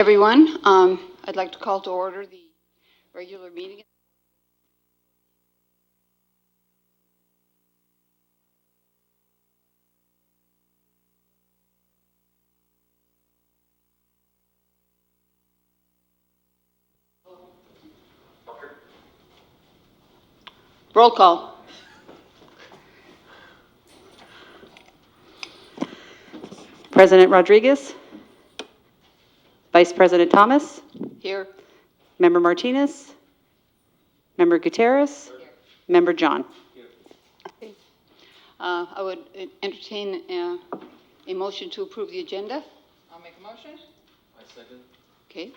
Everyone, I'd like to call to order the regular meeting. Roll call. President Rodriguez, Vice President Thomas, Here. Member Martinez, Member Gutierrez, Member John. Okay. I would entertain a motion to approve the agenda. I'll make a motion. I second. Okay.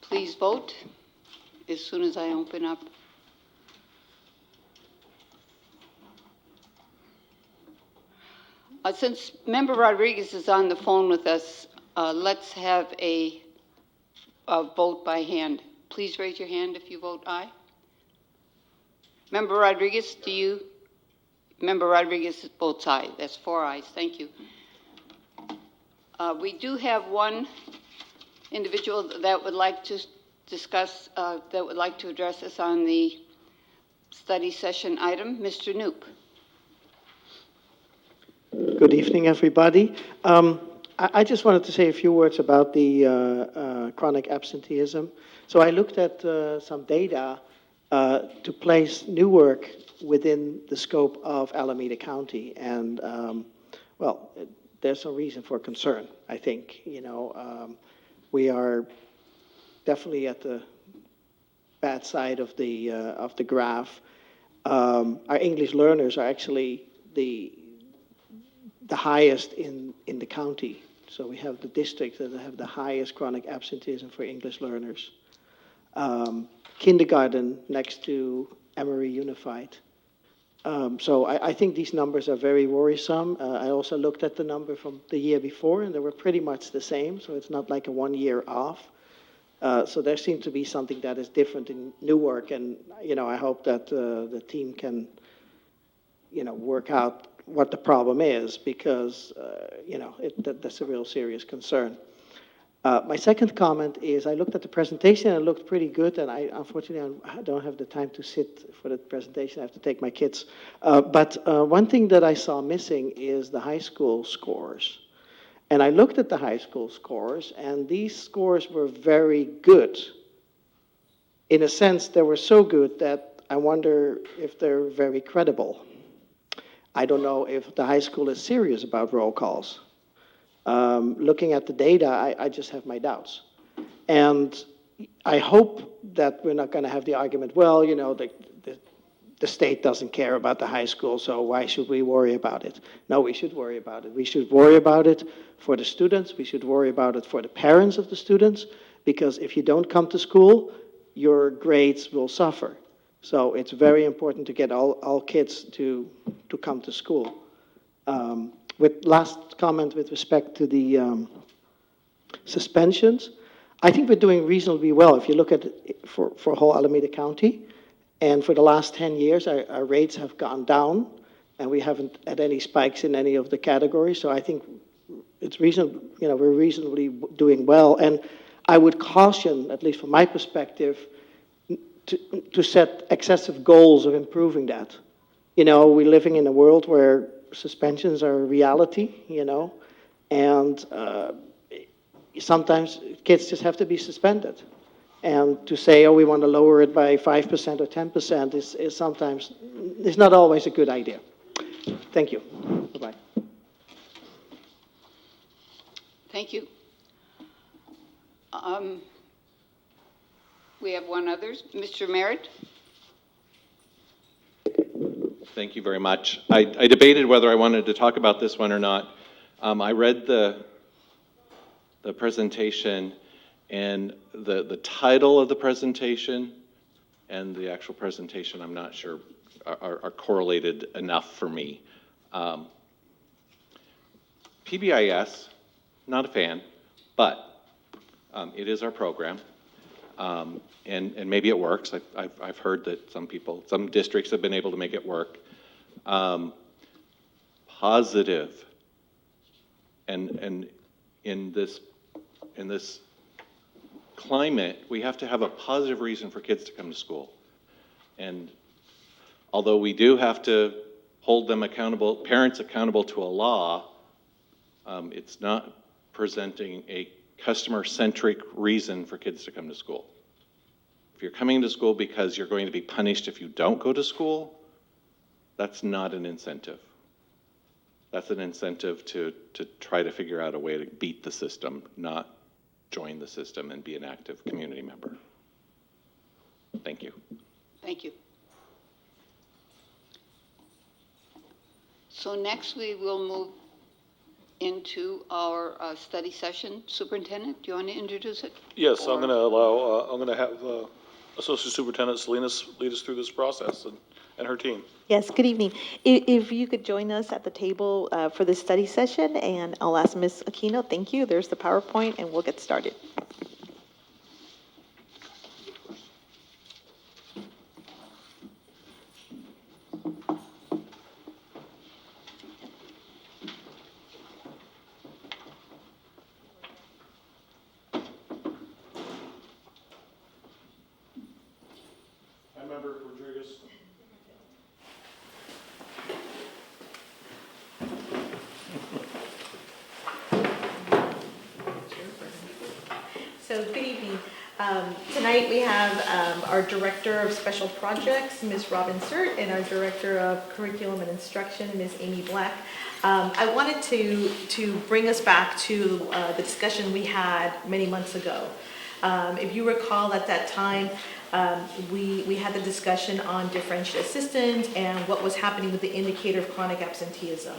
Please vote as soon as I open up. Since Member Rodriguez is on the phone with us, let's have a vote by hand. Please raise your hand if you vote aye. Member Rodriguez, do you? Member Rodriguez votes aye. That's 4 ayes. Thank you. We do have one individual that would like to discuss, that would like to address us on the study session item. Mr. Knoop. Good evening, everybody. I just wanted to say a few words about the chronic absenteeism. So I looked at some data to place Newark within the scope of Alameda County, and well, there's some reason for concern. I think we are definitely at the bad side of the graph. Our English learners are actually the highest in the county. So we have the districts that have the highest chronic absenteeism for English learners. Kindergarten next to Emory Unified. So I think these numbers are very worrisome. I also looked at the number from the year before, and they were pretty much the same. So it's not like a 1 year off. So there seems to be something that is different in Newark, and I hope that the team can work out what the problem is, because that's a real serious concern. My second comment is I looked at the presentation and it looked pretty good, and unfortunately I don't have the time to sit for the presentation. I have to take my kids. But one thing that I saw missing is the high school scores. And I looked at the high school scores, and these scores were very good. In a sense, they were so good that I wonder if they're very credible. I don't know if the high school is serious about roll calls. Looking at the data, I just have my doubts. And I hope that we're not going to have the argument, well, the state doesn't care about the high school, so why should we worry about it? No, we should worry about it. We should worry about it for the students. We should worry about it for the parents of the students, because if you don't come to school, your grades will suffer. So it's very important to get all kids to come to school. With last comment with respect to the suspensions, I think we're doing reasonably well. If you look at it for whole Alameda County, and for the last 10 years, our rates have gone down, and we haven't had any spikes in any of the categories. So I think it's reasonable. We're reasonably doing well. And I would caution, at least from my perspective, to set excessive goals of improving that. We're living in a world where suspensions are a reality, and sometimes kids just have to be suspended. And to say, oh, we want to lower it by 5% or 10% is sometimes, it's not always a good idea. Thank you. Bye-bye. Thank you. We have one other. Mr. Merritt? Thank you very much. I debated whether I wanted to talk about this one or not. I read the presentation, and the title of the presentation and the actual presentation, I'm not sure, are correlated enough for me. PBIS, not a fan, but it is our program. And maybe it works. I've heard that some districts have been able to make it work. Positive, and in this in this climate, we have to have a positive reason for kids to come to school. And although we do have to hold them accountable, parents accountable to a law, it's not presenting a customer-centric reason for kids to come to school. If you're coming to school because you're going to be punished if you don't go to school, that's not an incentive. That's an incentive to try to figure out a way to beat the system, not join the system and be an active community member. Thank you. Thank you. So next we will move into our study session. Superintendent, do you want to introduce it? Yes, I'm Or- going to have Associate Superintendent Salinas lead us through this process and her team. Yes, good evening. If you could join us at the table for this study session, and I'll ask Ms. Aquino, thank you, there's the PowerPoint, and we'll get started. Hi, Member Rodriguez. So, good evening. Tonight we have our Director of Special Projects, Ms. Robin Surt, and our Director of Curriculum and Instruction, Ms. Amy Black. I wanted to bring us back to the discussion we had many months ago. If you recall, at that time, we had the discussion on differential assistance and what was happening with the indicator of chronic absenteeism.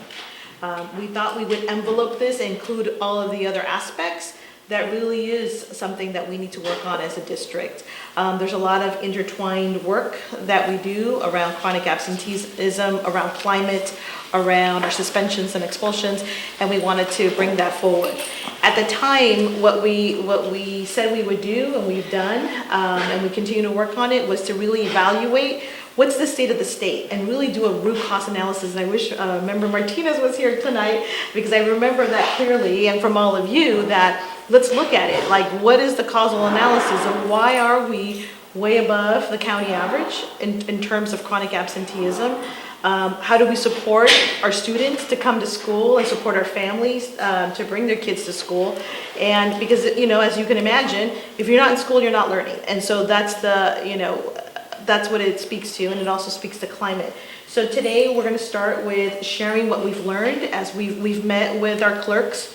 We thought we would envelope this and include all of the other aspects. That really is something that we need to work on as a district. There's a lot of intertwined work that we do around chronic absenteeism, around climate, around our suspensions and expulsions, and we wanted to bring that forward. At the time, what we said we would do, and we've done, and we continue to work on it, was to really evaluate what's the state of the state and really do a root cause analysis. And I wish Member Martinez was here tonight, because I remember that clearly, and from all of you, that let's look at it. Like, what is the causal analysis of why are we way above the county average in terms of chronic absenteeism? How do we support our students to come to school and support our families to bring their kids to school? And because, as you can imagine, if you're not in school, you're not learning. And so that's that's what it speaks to, and it also speaks to climate. So today we're going to start with sharing what we've learned as we've met with our clerks,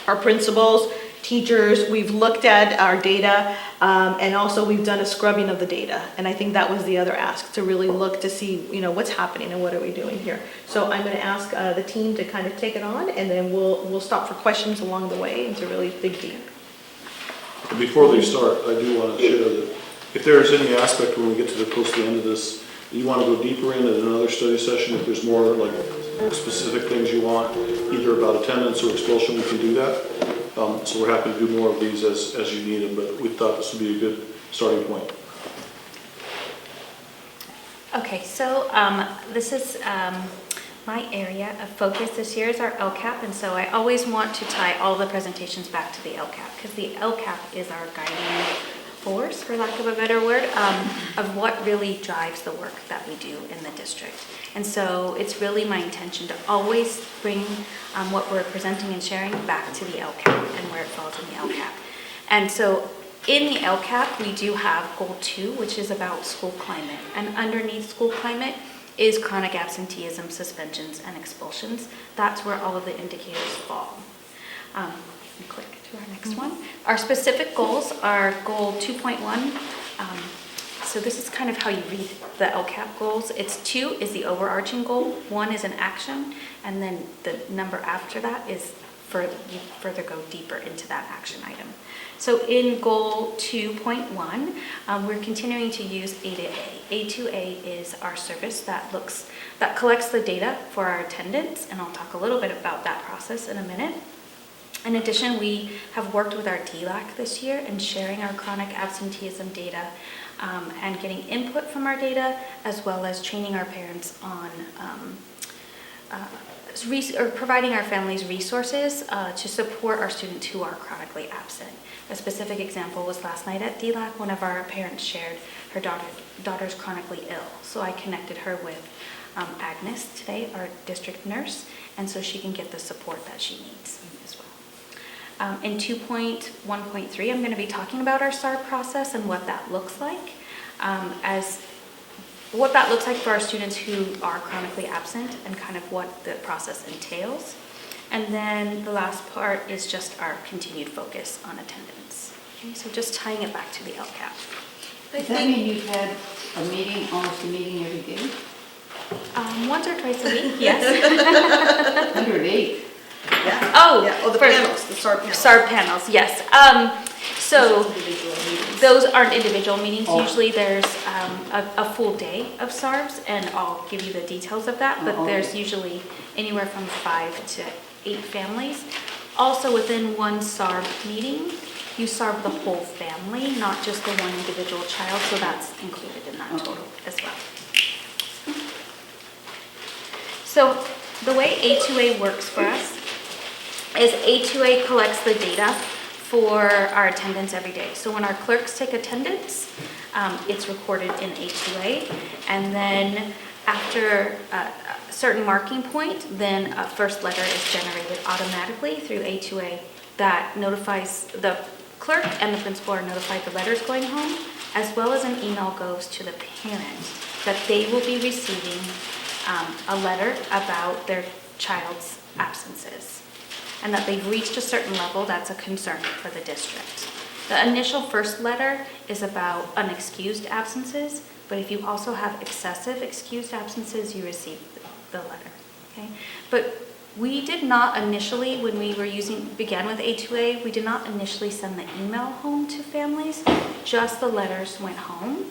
our principals, teachers. We've looked at our data, and also we've done a scrubbing of the data. And I think that was the other ask, to really look to see, what's happening and what are we doing here. So I'm going to ask the team to kind of take it on, and then we'll stop for questions along the way and to really dig deep. Before they start, I do want to share that if there's any aspect when we get to close to the end of this, you want to go deeper in at another study session, if there's more like specific things you want, either about attendance or expulsion, we can do that. So we're happy to do more of these as you need them, but we thought this would be a good starting point. Okay, so this is my area of focus this year is our LCAP, and so I always want to tie all the presentations back to the LCAP, because the LCAP is our guiding force, for lack of a better word, of what really drives the work that we do in the district. And so it's really my intention to always bring what we're presenting and sharing back to the LCAP and where it falls in the LCAP. And so in the LCAP, we do have goal 2, which is about school climate. And underneath school climate is chronic absenteeism, suspensions, and expulsions. That's where all of the indicators fall. You can click to our next one. Our specific goals are goal 2.1. So this is kind of how you read the LCAP goals. It's 2 is the overarching goal, 1 is an action, and then the number after that is you further go deeper into that action item. So in goal 2.1, we're continuing to use A2A. A2A is our service that collects the data for our attendance, and I'll talk a little bit about that process in a minute. In addition, we have worked with our DLAC this year in sharing our chronic absenteeism data and getting input from our data, as well as training our parents on providing our families resources to support our students who are chronically absent. A specific example was last night at DLAC. One of our parents shared her daughter's chronically ill. So I connected her with Agnes today, our district nurse, and so she can get the support that she needs as well. In 2.1.3, I'm going to be talking about our SAR process and what that looks like. What that looks like for our students who are chronically absent and kind of what the process entails. And then the last part is just our continued focus on attendance. Okay, so just tying it back to the LCAP. Does that mean you've had a meeting, almost a meeting every day? Once or twice a week, yes. 108. Yeah. Oh, Yeah, the for panels, the SAR panels. SAR panels, yes. So Individual meetings. those aren't individual meetings. Oh. Usually there's a full day of SARBs, and I'll give you the details of that, but Oh, okay. there's usually anywhere from 5 to 8 families. Also within one SARB meeting, you SARB the whole family, not just the one individual child, so that's included in that total as well. So the way A2A works for us is A2A collects the data for our attendance every day. So when our clerks take attendance, it's recorded in A2A, and then after a certain marking point, then a first letter is generated automatically through A2A that notifies the clerk, and the principal are notified the letters going home, as well as an email goes to the parent that they will be receiving a letter about their child's absences, and that they've reached a certain level that's a concern for the district. The initial first letter is about unexcused absences, but if you also have excessive excused absences, you receive the letter, okay? But we did not initially, when we were began with A2A, we did not initially send the email home to families, just the letters went home.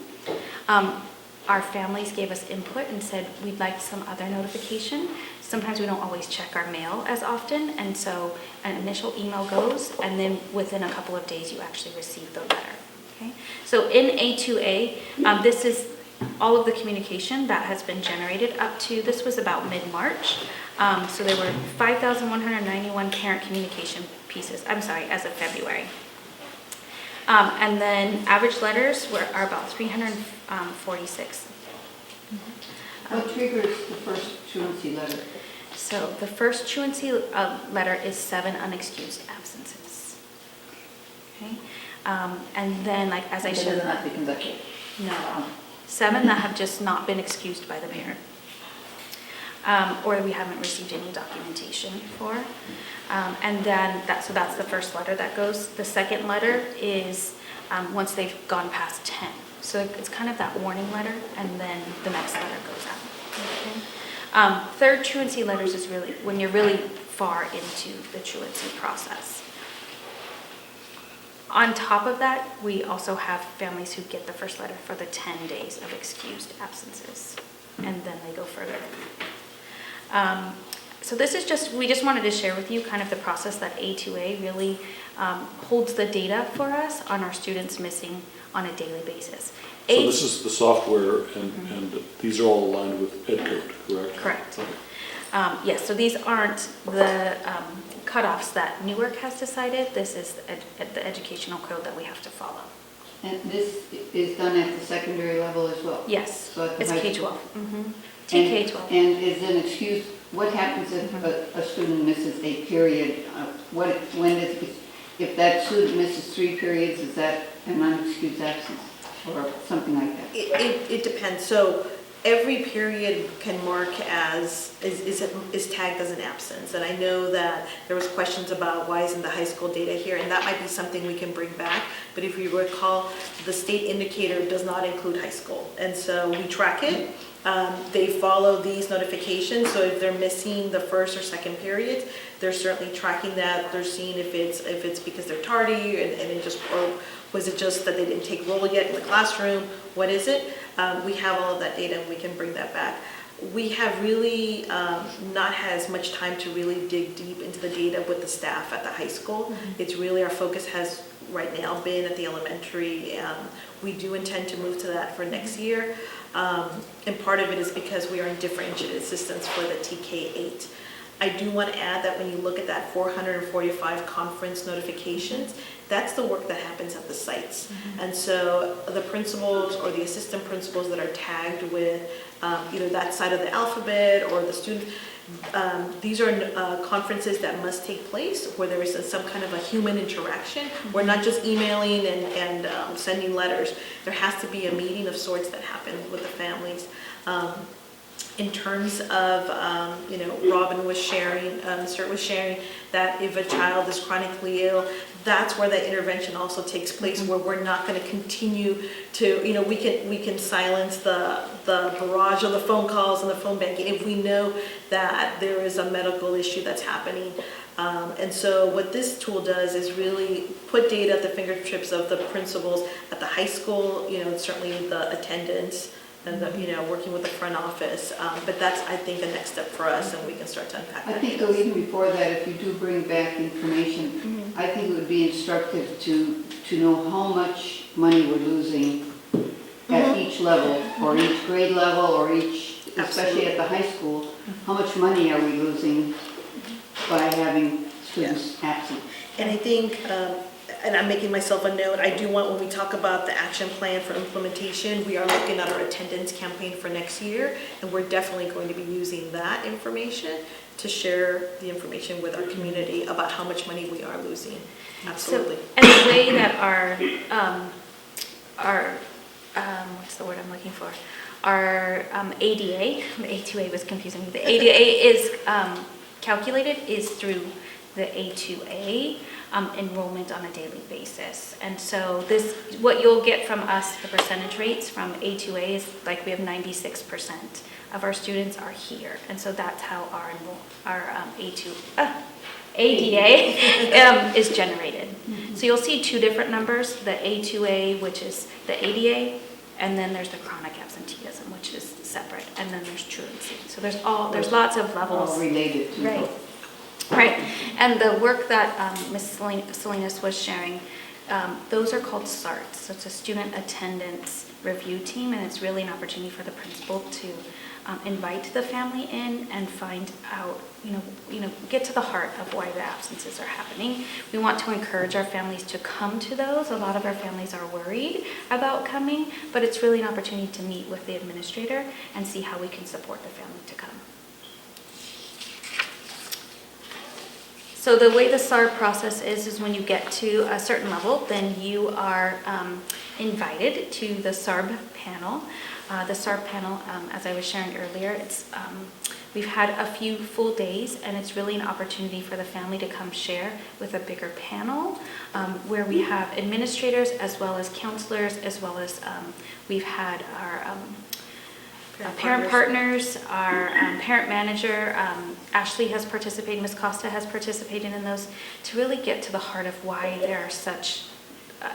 Our families gave us input and said, we'd like some other notification. Sometimes we don't always check our mail as often, and so an initial email goes, and then within a couple of days, you actually receive the letter, okay? So in A2A, this is all of the communication that has been generated up to, this was about mid-March. So there were 5,191 parent communication pieces, as of February. And then average letters are about 346. What triggers the first truancy letter? So the first truancy letter is 7 unexcused absences. Okay, and then as I It showed, does not be conducted. no, 7 that have just not been excused by the parent, or we haven't received any documentation for. And then that's the first letter that goes. The second letter is once they've gone past 10. So it's kind of that warning letter, and then the next letter goes out. Okay. Third truancy letters is really when you're really far into the truancy process. On top of that, we also have families who get the first letter for the 10 days of excused absences, and then they go further. So this is we just wanted to share with you kind of the process that A2A really holds the data for us on our students missing on a daily basis. So this is the software, and these are all aligned with EdCode, correct? Correct. Okay. Yes, so these aren't the cutoffs that Newark has decided. This is the educational code that we have to follow. And this is done at the secondary level as well? Yes, So at the it's high K-12. school? TK-12. And is an excuse, what happens if a student misses a period? If that student misses 3 periods, is that an unexcused absence or something like that? It depends. So every period can mark as, is tagged as an absence. And I know that there was questions about why isn't the high school data here, and that might be something we can bring back. But if you recall, the state indicator does not include high school. And so we track it. They follow these notifications, so if they're missing the first or second periods, they're certainly tracking that. They're seeing if it's because they're tardy, and it just, or was it just that they didn't take roll yet in the classroom? What is it? We have all of that data, and we can bring that back. We have really not had as much time to really dig deep into the data with the staff at the high school. Mm-hmm. It's really, our focus has right now been at the elementary. We do intend to move to that for next year. And part of it is because we are in differentiated systems for the TK-8. I do want to add that when you look at that 445 conference notifications, that's the work that happens at the sites. And so the principals or the assistant principals that are tagged with either that side of the alphabet or the student, these are conferences that must take place where there is some kind of a human interaction. We're not just emailing and sending letters. There has to be a meeting of sorts that happens with the families. In terms of, Robin was sharing, Mr. was sharing that if a child is chronically ill, that's where that intervention also takes place, where we're not going to continue to, we can silence the barrage of the phone calls and the phone banking if we know that there is a medical issue that's happening. And so what this tool does is really put data at the fingertips of the principals at the high school, certainly the attendance, and working with the front office, but that's, I think, the next step for us, and we can start to unpack that. I think though, even before that, if you do bring back information, I think it would be instructive to know how much money we're losing at each level, or each grade level, or each, especially at the high school, how much money are we losing by having students absent? And I think, and I'm making myself a note, I do want, when we talk about the action plan for implementation, we are looking at our attendance campaign for next year, and we're definitely going to be using that information to share the information with our community about how much money we are losing. Absolutely. So, and the way that our what's the word I'm looking for? Our ADA, the A2A was confusing me. The ADA is calculated is through the A2A enrollment on a daily basis. And so this, what you'll get from us, the percentage rates from A2A is like we have 96% of our students are here. And so that's how our ADA is generated. So you'll see two different numbers, the A2A, which is the ADA, and then there's the chronic absenteeism, which is separate, and then there's truancy. So there's lots of levels. All related to right. Right, and the work that Ms. Salinas was sharing, those are called SARTs. So it's a student attendance review team, and it's really an opportunity for the principal to invite the family in and find out, get to the heart of why the absences are happening. We want to encourage our families to come to those. A lot of our families are worried about coming, but it's really an opportunity to meet with the administrator and see how we can support the family to come. So the way the SARB process is when you get to a certain level, then you are invited to the SARB panel. The SARB panel, as I was sharing earlier, we've had a few full days, and it's really an opportunity for the family to come share with a bigger panel where we have administrators as well as counselors, as well as we've had our parent partners, our parent manager, Ashley has participated, Ms. Costa has participated in those to really get to the heart of why there are such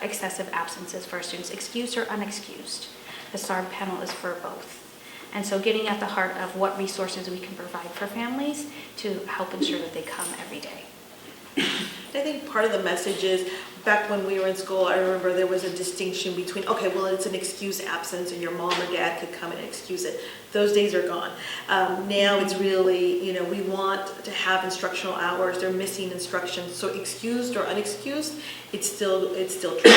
excessive absences for our students, excused or unexcused. The SARB panel is for both. And so getting at the heart of what resources we can provide for families to help ensure that they come every day. I think part of the message is, back when we were in school, I remember there was a distinction between, okay, well, it's an excused absence and your mom or dad could come and excuse it. Those days are gone. Now it's really, we want to have instructional hours. They're missing instruction. So excused or unexcused, it's still true.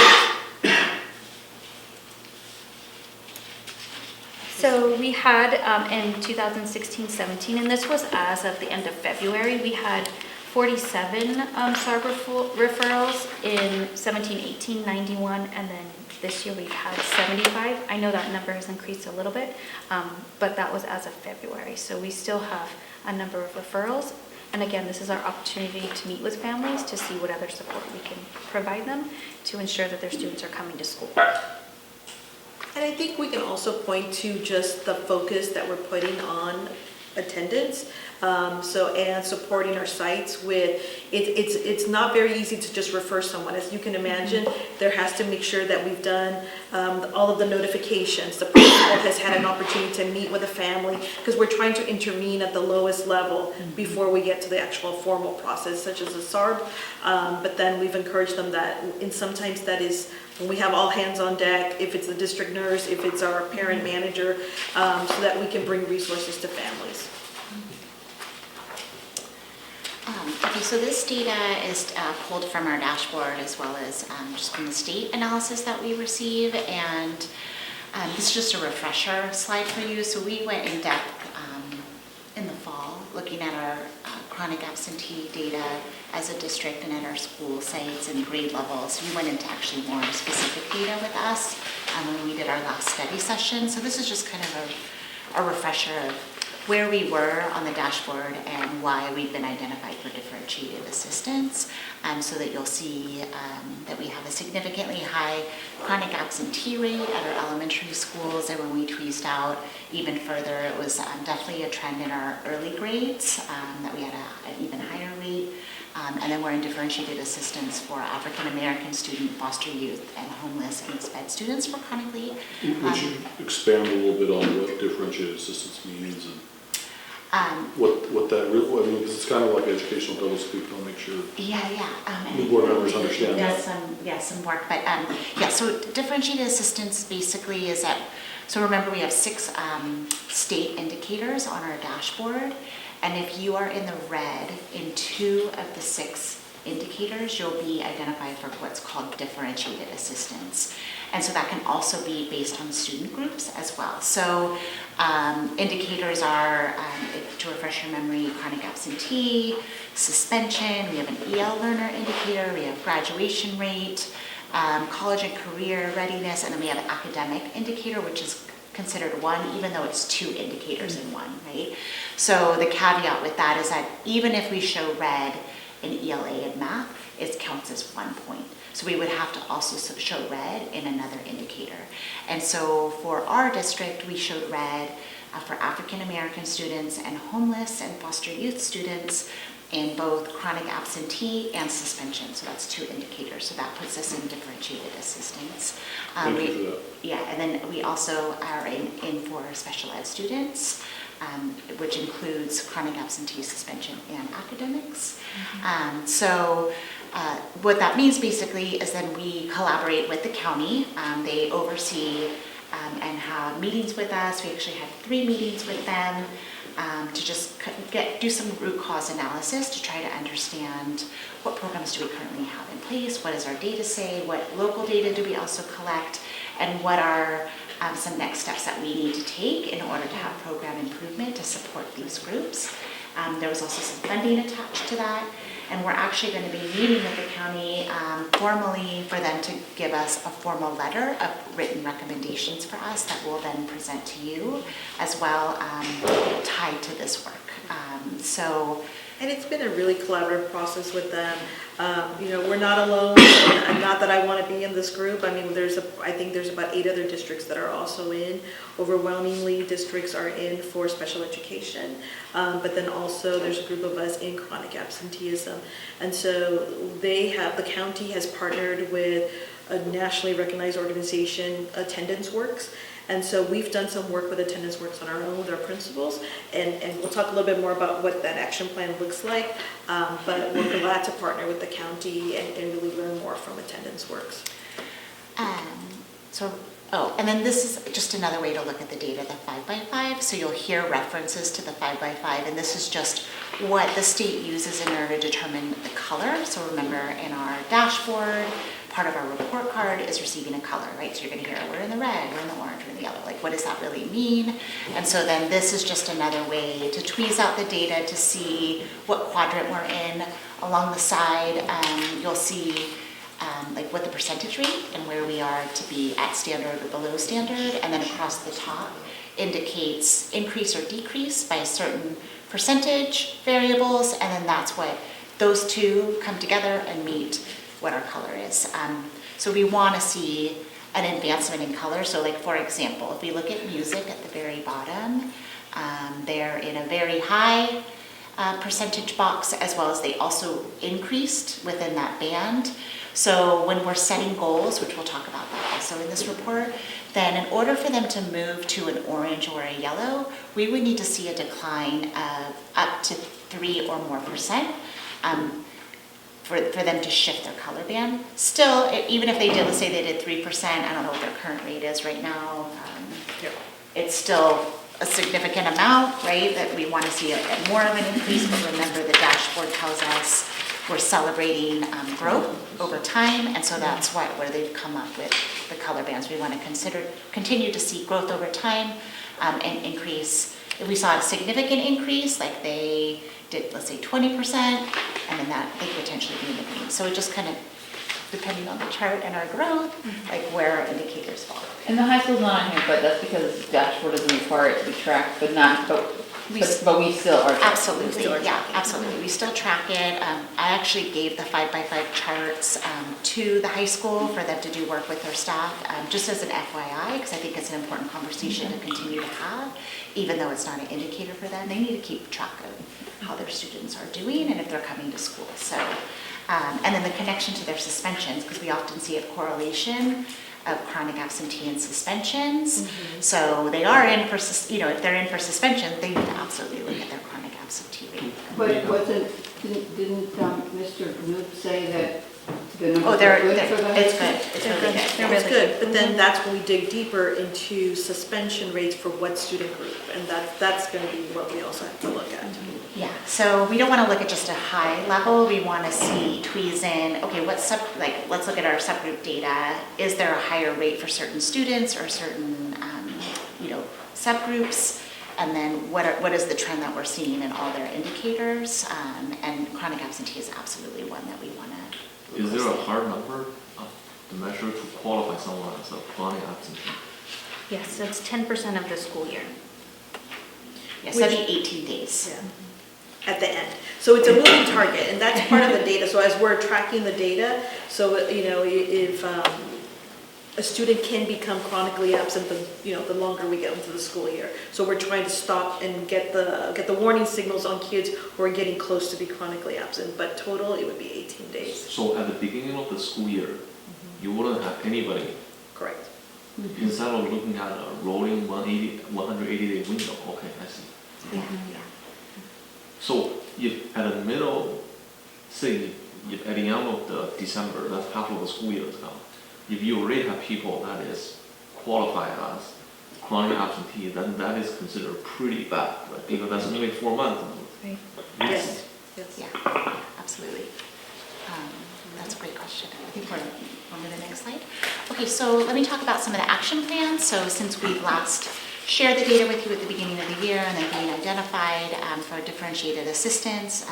So we had in 2016-17, and this was as of the end of February, we had 47 SARB referrals in 17-18, 91, and then this year we've had 75. I know that number has increased a little bit, but that was as of February. So we still have a number of referrals. And again, this is our opportunity to meet with families to see what other support we can provide them to ensure that their students are coming to school. And I think we can also point to just the focus that we're putting on attendance. And supporting our sites with, it's not very easy to just refer someone. As you can imagine, there has to make sure that we've done all of the notifications. The principal has had an opportunity to meet with the family, because we're trying to intervene at the lowest level before we get to the actual formal process, such as a SARB. But then we've encouraged them that, and sometimes that is when we have all hands on deck, if it's the district nurse, if it's our parent manager, so that we can bring resources to families. Okay, so this data is pulled from our dashboard as well as just from the state analysis that we receive. And this is just a refresher slide for you. So we went in depth in the fall looking at our chronic absentee data as a district and at our school sites and grade levels. We went into actually more specific data with us when we did our last study session. So this is just kind of a refresher of where we were on the dashboard and why we've been identified for differentiated assistance, so that you'll see that we have a significantly high chronic absentee rate at our elementary schools, and when we tweezed out even further, it was definitely a trend in our early grades, that we had an even higher rate. And then we're in differentiated assistance for African American student, foster youth, and homeless and SPED students for chronically. Would you expand a little bit on what differentiated assistance means and what that really, I mean, because it's kind of like educational double speak, I'll make sure new board members understand that. Some work, but so differentiated assistance basically is that, so remember we have 6 state indicators on our dashboard, and if you are in the red in 2 of the 6 indicators, you'll be identified for what's called differentiated assistance. And so that can also be based on student groups as well. So indicators are, to refresh your memory, chronic absentee, suspension, we have an EL learner indicator, we have graduation rate, college and career readiness, and then we have an academic indicator, which is considered one, even though it's 2 indicators in one, right? So the caveat with that is that even if we show red in ELA and math, it counts as 1 point. So we would have to also show red in another indicator. And so for our district, we showed red for African American students and homeless and foster youth students in both chronic absentee and suspension. So that's 2 indicators. So that puts us in differentiated assistance. Thank you for that. Yeah, and then we also are in for special ed students, which includes chronic absentee, suspension, and academics. So what that means basically is then we collaborate with the county. They oversee and have meetings with us. We actually had 3 meetings with them to just do some root cause analysis to try to understand what programs do we currently have in place, what does our data say, what local data do we also collect, and what are some next steps that we need to take in order to have program improvement to support these groups. There was also some funding attached to that, and we're actually going to be meeting with the county formally for them to give us a formal letter of written recommendations for us that we'll then present to you as well, tied to this work. And it's been a really collaborative process with them. We're not alone, and not that I want to be in this group. I mean, I think there's about 8 other districts that are also in. Overwhelmingly, districts are in for special education. But then also there's a group of us in chronic absenteeism. And so the county has partnered with a nationally recognized organization, Attendance Works. And so we've done some work with Attendance Works on our own with our principals, and we'll talk a little bit more about what that action plan looks like, but we're glad to partner with the county and really learn more from Attendance Works. And then this is just another way to look at the data, the 5x5. So you'll hear references to the 5x5, and this is just what the state uses in order to determine the color. So remember, in our dashboard, part of our report card is receiving a color, right? So you're going to hear, we're in the red, we're in the orange, we're in the yellow. Like, what does that really mean? And so then this is just another way to tweeze out the data to see what quadrant we're in. Along the side, you'll see like what the percentage rate and where we are to be at standard or below standard. And then across the top indicates increase or decrease by a certain percentage variables. And then that's what those 2 come together and meet what our color is. So we want to see an advancement in color. So like, for example, if we look at music at the very bottom, they're in a very high percentage box, as well as they also increased within that band. So when we're setting goals, which we'll talk about that also in this report, then in order for them to move to an orange or a yellow, we would need to see a decline of up to 3 or more percent. For them to shift their color band. Still, even if they did, let's say they did 3%, I don't know what their current rate is right now, it's still a significant amount, right? That we want to see more of an increase, but remember the dashboard tells us we're celebrating growth over time, and so that's where they've come up with the color bands. We want to continue to see growth over time and increase. If we saw a significant increase, like they did, let's say 20%, and then that they could potentially be in the green. So it just kind of, depending on the chart and our growth, like where our indicators fall. And the high school's not on here, but that's because the dashboard doesn't require it to be tracked, but we still are. Absolutely, yeah, absolutely. We still track it. I actually gave the 5x5 charts to the high school for them to do work with their staff, just as an FYI, because I think it's an important conversation to continue to have, even though it's not an indicator for them. They need to keep track of how their students are doing and if they're coming to school. So, and then the connection to their suspensions, because we often see a correlation of chronic absentee and suspensions. So they are in for, if they're in for suspension, they need to absolutely look at their chronic absentee rate. But didn't Mr. Noob say that the numbers Oh, are good for the high it's school? good, it's really good. It's good, but then that's when we dig deeper into suspension rates for what student group, and that's going to be what we also have to look at. Yeah, so we don't want to look at just a high level. We want to see tweeze in, okay, let's look at our subgroup data. Is there a higher rate for certain students or certain, subgroups? And then what is the trend that we're seeing in all their indicators? And chronic absentee is absolutely one that we want to. Is there a hard number to measure to qualify someone as a chronic absentee? Yes, so it's 10% of the school year. Yes, that'd be 18 days. Yeah. At the end. So it's a moving target, and that's part of the data. So as we're tracking the data, so if a student can become chronically absent, the longer we get into the school year. So we're trying to stop and get the warning signals on kids who are getting close to be chronically absent. But total, it would be 18 days. So at the beginning of the school year, you wouldn't have anybody. Correct. Instead of looking at a rolling 180-day window. Okay, I see. Yeah. So if at the middle, say, if at the end of the December, that's half of the school year is gone. If you already have people that is qualified as chronic absentee, then that is considered pretty bad, right? Because that's only 4 months. Right. Yes. Yeah, absolutely. That's a great question. I think we're on to the next slide. Okay, so let me talk about some of the action plans. So since we last shared the data with you at the beginning of the year and then being identified for differentiated assistance,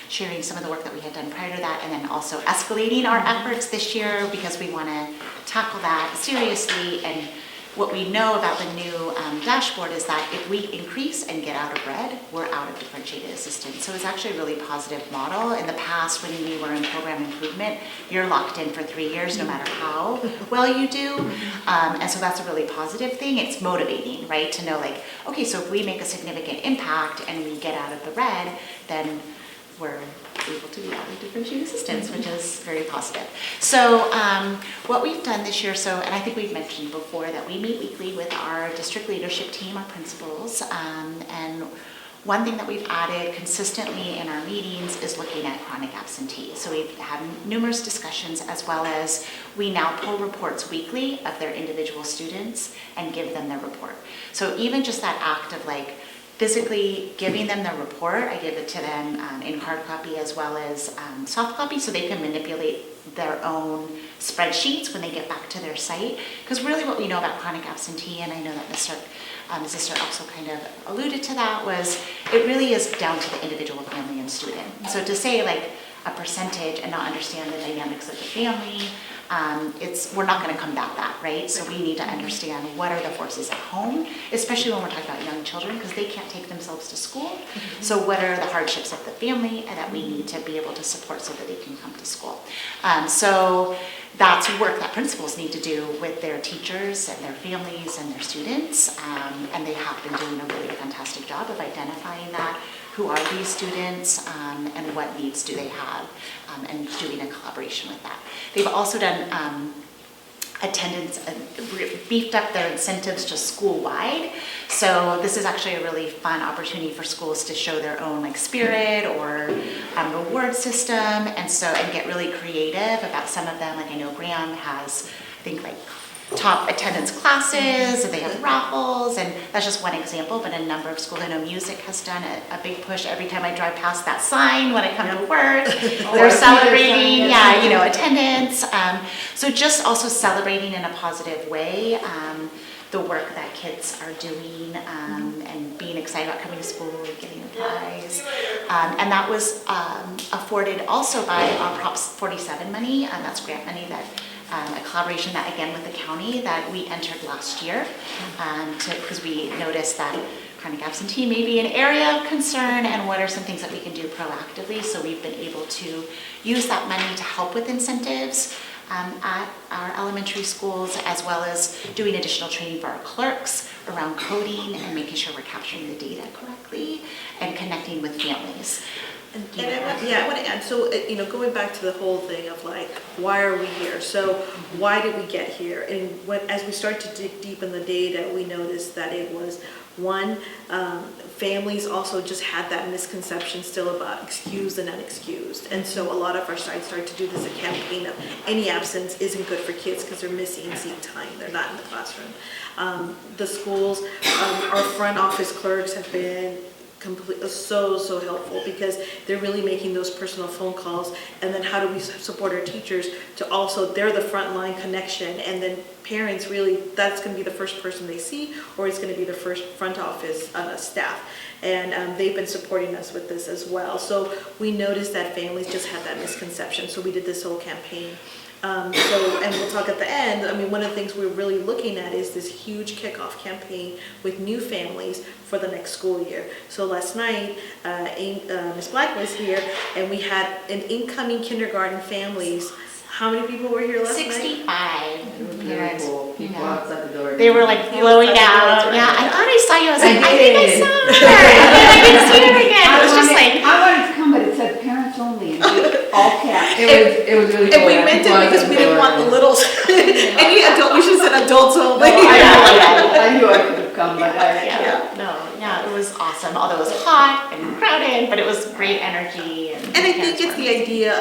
sharing some of the work that we had done prior to that, and then also escalating our efforts this year because we want to tackle that seriously. And what we know about the new dashboard is that if we increase and get out of red, we're out of differentiated assistance. So it's actually a really positive model. In the past, when we were in program improvement, you're locked in for 3 years no matter how well you do. And so that's a really positive thing. It's motivating, right? To know like, okay, so if we make a significant impact and we get out of the red, then we're able to be out of differentiated assistance, which is very positive. So what we've done this year, and I think we've mentioned before that we meet weekly with our district leadership team, our principals, and one thing that we've added consistently in our meetings is looking at chronic absentee. So we've had numerous discussions, as well as we now pull reports weekly of their individual students and give them their report. So even just that act of like physically giving them the report, I give it to them in hard copy as well as soft copy, so they can manipulate their own spreadsheets when they get back to their site. Because really what we know about chronic absentee, and I know that Mr. also kind of alluded to that, was it really is down to the individual family and student. So to say like a percentage and not understand the dynamics of the family, we're not going to combat that, right? So we need to understand what are the forces at home, especially when we're talking about young children, because they can't take themselves to school. So what are the hardships of the family and that we need to be able to support so that they can come to school? So that's work that principals need to do with their teachers and their families and their students, and they have been doing a really fantastic job of identifying that. Who are these students and what needs do they have, and doing a collaboration with that. They've also done attendance, beefed up their incentives just school-wide. So this is actually a really fun opportunity for schools to show their own like spirit or reward system, and get really creative about some of them. Like I know Graham has, I think like top attendance classes, and they have raffles, and that's just one example, but a number of schools. I know music has done a big push. Every time I drive past that sign when I come to work, they're celebrating, attendance. So just also celebrating in a positive way the work that kids are doing, and being excited about coming to school and getting a prize. And that was afforded also by our Prop 47 money, and that's grant money that a collaboration that, again, with the county that we entered last year, because we noticed that chronic absentee may be an area of concern, and what are some things that we can do proactively. So we've been able to use that money to help with incentives at our elementary schools, as well as doing additional training for our clerks around coding and making sure we're capturing the data correctly and connecting with families. I want to add, so, going back to the whole thing of like, why are we here? So why did we get here? And as we start to dig deep in the data, we noticed that it was, one, families also just had that misconception still about excused and unexcused. And so a lot of our sites started to do this campaign of any absence isn't good for kids because they're missing seat time. They're not in the classroom. The schools, our front office clerks have been so helpful, because they're really making those personal phone calls. And then how do we support our teachers to also, they're the frontline connection, and then parents really, that's going to be the first person they see, or it's going to be the first front office staff. And they've been supporting us with this as well. So we noticed that families just had that misconception. So we did this whole campaign. And we'll talk at the end. I mean, one of the things we're really looking at is this huge kickoff campaign with new families for the next school year. So last night, Ms. Black was here, and we had an incoming kindergarten families. How many people were here last 65. night? 65 Very cool. People outside the door. They were like blowing out. Yeah, I thought I saw you. I was like, I think I saw her. And then I didn't see her again. It was just like, I wanted to come, but it said parents only, and all caps. It was really cool. And we meant it because we didn't want the littles. Any adult, we should have said adults only. I knew I could have come, but it was awesome. Although it was hot and crowded, but it was great energy. And I think it's the idea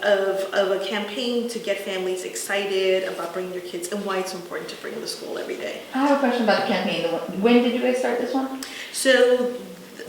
of a campaign to get families excited about bringing their kids, and why it's important to bring them to school every day. I have a question about the campaign. When did you guys start this one? So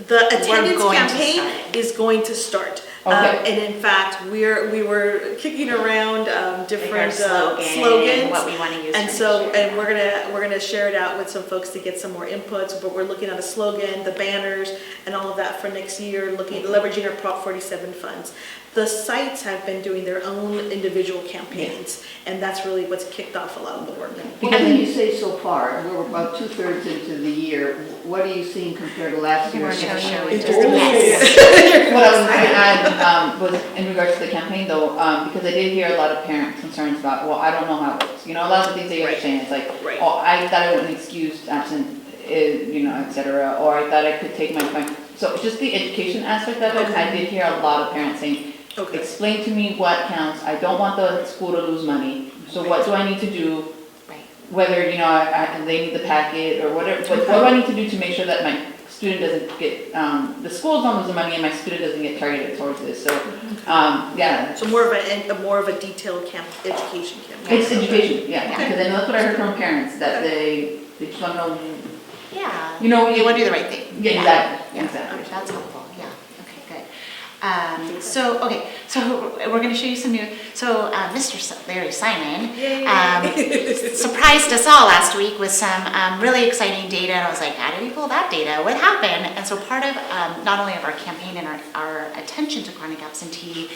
the attendance campaign is going to start. Okay. And in fact, we were kicking around different slogans, and what we want to use. and so we're gonna share it out with some folks to get some more inputs. But we're looking at a slogan, the banners, and all of that for next year. Leveraging our Prop 47 funds. The sites have been doing their own individual campaigns, and that's really what's kicked off a lot of the work. What do you say so far? We're about 2/3 into the year. What are you seeing compared to last year? What I was going to add was in regards to the campaign, though, because I did hear a lot of parent concerns about, well, I don't know how it works. A lot of the things that you're saying, it's like, oh, I thought I wasn't excused, absent, et cetera, or I thought I could take my phone. So just the education aspect of it, I did hear a lot of parents saying, explain to me what counts. I don't want the school to lose money. So what do I need to do? Whether, they need the packet or whatever, but what do I need to do to make sure that my student doesn't get, the schools don't lose the money and my student doesn't get targeted towards this. So, So more of a detailed education campaign. It's education, because then that's what I heard from parents, that they just want to know. Yeah. You want to do the right thing. Yeah, exactly. Exactly. That's helpful. Yeah. Okay, good. So we're going to show you some new. So Mr. Larry Simon surprised us all last week with some really exciting data, and I was like, how did he pull that data? What happened? And so part of not only of our campaign and our attention to chronic absentee,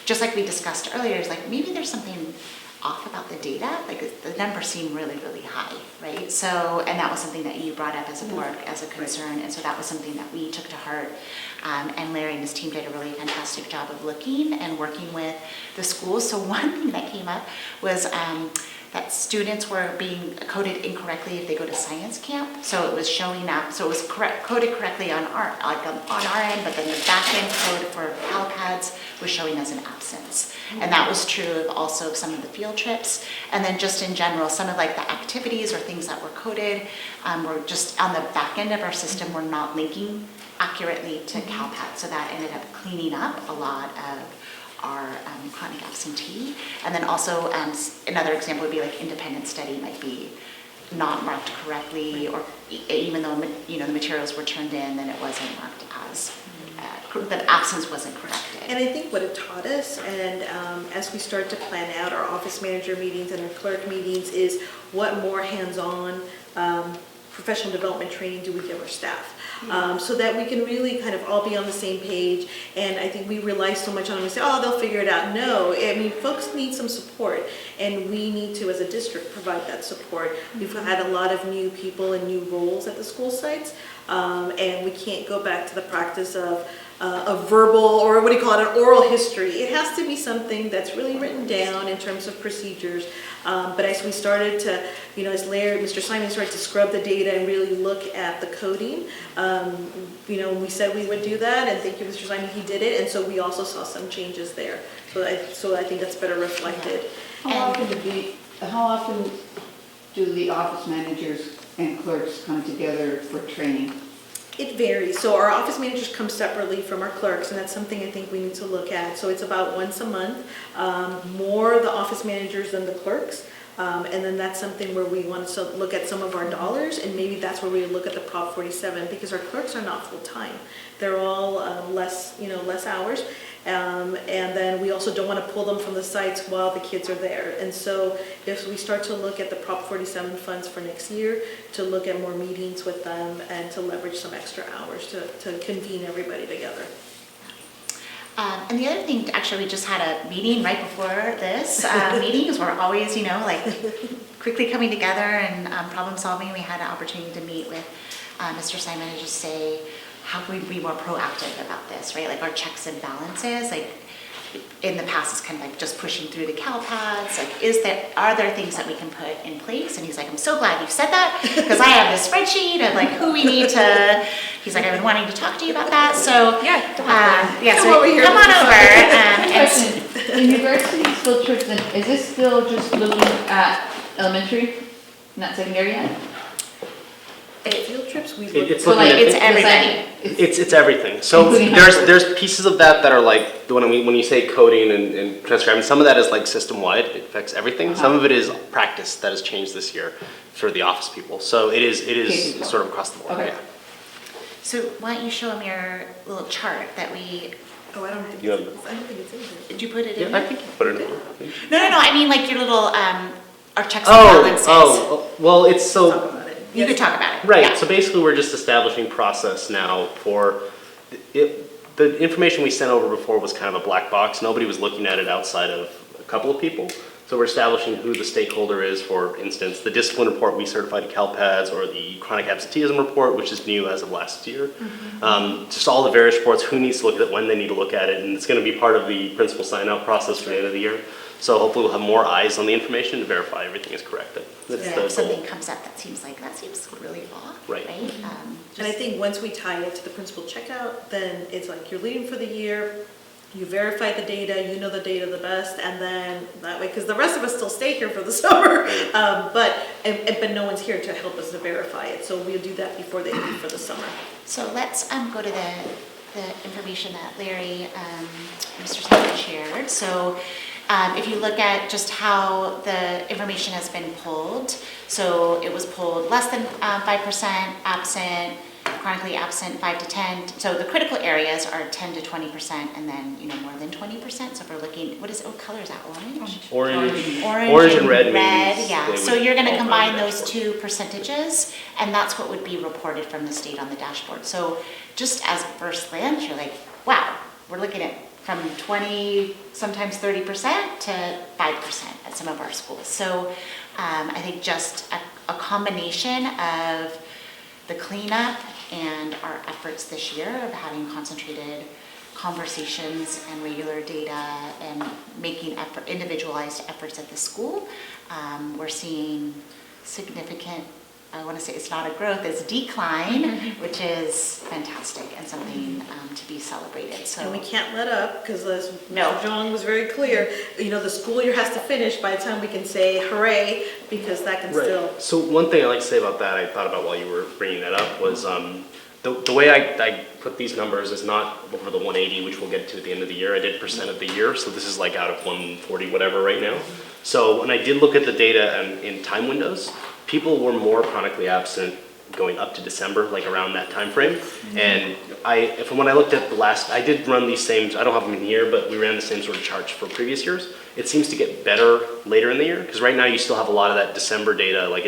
just like we discussed earlier, is like maybe there's something off about the data, like the numbers seem really, really high, right? So, and that was something that you brought up as a board, as a concern, and so that was something that we took to heart. And Larry and his team did a really fantastic job of looking and working with the schools. So one thing that came up was that students were being coded incorrectly if they go to science camp. So it was showing up, so it was coded correctly on our end, but then the back end code for CalPads was showing as an absence. And that was true of also some of the field trips. And then just in general, some of like the activities or things that were coded were just on the back end of our system were not linking accurately to CalPad. So that ended up cleaning up a lot of are chronic absentee. And then also another example would be like independent study might be not marked correctly, or even though the materials were turned in, then it wasn't marked as the absence wasn't corrected. And I think what it taught us, and as we start to plan out our office manager meetings and our clerk meetings, is what more hands-on professional development training do we give our staff? So that we can really kind of all be on the same page. And I think we rely so much on them. We say, oh, they'll figure it out. No, I mean, folks need some support, and we need to, as a district, provide that support. We've had a lot of new people and new roles at the school sites, and we can't go back to the practice of a verbal, or what do you call it, an oral history. It has to be something that's really written down in terms of procedures. But as we started to, as Mr. Simon started to scrub the data and really look at the coding, we said we would do that, and thank you, Mr. Simon, he did it, and so we also saw some changes there. So I think that's better reflected. How often do the office managers and clerks come together for training? It varies. So our office managers come separately from our clerks, and that's something I think we need to look at. So it's about once a month, more the office managers than the clerks. And then that's something where we want to look at some of our dollars, and maybe that's where we look at the Prop 47, because our clerks are not full-time. They're all less hours. And then we also don't want to pull them from the sites while the kids are there. And so if we start to look at the Prop 47 funds for next year, to look at more meetings with them and to leverage some extra hours to convene everybody together. And the other thing, actually, we just had a meeting right before this meeting, because we're always, quickly coming together and problem solving. We had an opportunity to meet with Mr. Simon and just say, how can we be more proactive about this, right? Like our checks and balances, like in the past it's kind of like just pushing through the CalPads. Like, are there things that we can put in place? And he's like, I'm so glad you said that, because I have this spreadsheet of like who we need to. He's like, I've been wanting to talk to you about that. So so come on over. Question, in regards to these field trips, then, is this still just looking at elementary, not secondary yet? Field trips, we It's So looking like, at, it's everybody. it's everything. So Including high school. there's pieces of that that are like, when you say coding and transcribing, some of that is like system-wide, it affects everything. Some of it is practice that has changed this year for the office people. So it is sort of across the board, Okay. yeah. So why don't you show him your little chart that we, Oh, I don't think You have it's in here. did you put it in Yeah, I there? think you put it in. No, I mean like your little, our checks and balances. Well, it's so. Talk about it. You could talk about it. Right, Yeah. so basically we're just establishing process now for, the information we sent over before was kind of a black box. Nobody was looking at it outside of a couple of people. So we're establishing who the stakeholder is, for instance, the discipline report we certified to CalPads, or the chronic absenteeism report, which is new as of last year. Just all the various reports, who needs to look at it, when they need to look at it, and it's gonna be part of the principal sign-out process for the end of the year. So hopefully we'll have more eyes on the information to verify everything is correct. That's Yeah, the if something goal. comes up that seems really off, Right. right? And I think once we tie it to the principal checkout, then it's like you're leaving for the year, you verify the data, you know the data the best, and then that way, because the rest of us still stay here for the summer, but no one's here to help us to verify it, so we'll do that before they leave for the summer. So let's go to the information that Larry, Mr. Simon shared. So if you look at just how the information has been pulled, so it was pulled less than 5% absent, chronically absent 5 to 10. So the critical areas are 10 to 20%, and then more than 20%. So if we're looking, what color is that? Orange. Orange and red means yeah. they So would you're going to fall combine under the those two percentages, and that's what would be reported from the state on the dashboard. So just as first glance, you're like, wow, we're looking at from 20, sometimes 30% to 5% at some of our schools. So I think just a combination of the cleanup and our efforts this year of having concentrated conversations and regular data and making individualized efforts at the school, we're seeing significant, I want to say it's not a growth, it's decline, which is fantastic and something to be celebrated. So And we can't let up, because as No. Mr. John was very clear, the school year has to finish by the time we can say hooray, because that can still. So one thing I like to say about that, I thought about while you were bringing that up, was the way I put these numbers is not over the 180, which we'll get to at the end of the year. I did percent of the year, so this is like out of 140 whatever right now. So when I did look at the data in time windows, people were more chronically absent going up to December, like around that time frame. And from when I looked at the last, I did run these same, I don't have them in here, but we ran the same sort of charts for previous years. It seems to get better later in the year, because right now you still have a lot of that December data, like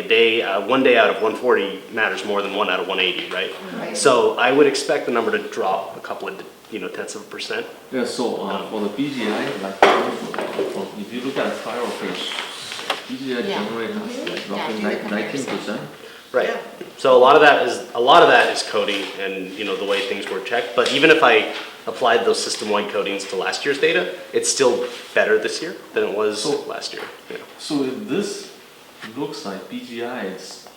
one day out of 140 matters more than 1 out of 180, right? Right. So I would expect the number to drop a couple of, tenths of a percent. Yeah, so for the BGI, like if you look at the prior page, BGI Yeah. generally has like do the roughly comparison. 19%. Right. So a lot of that is coding and, the way things were checked. But even if I applied those system-wide codings to last year's data, it's still better this year than it was last year. Yeah. So if this looks like BGI's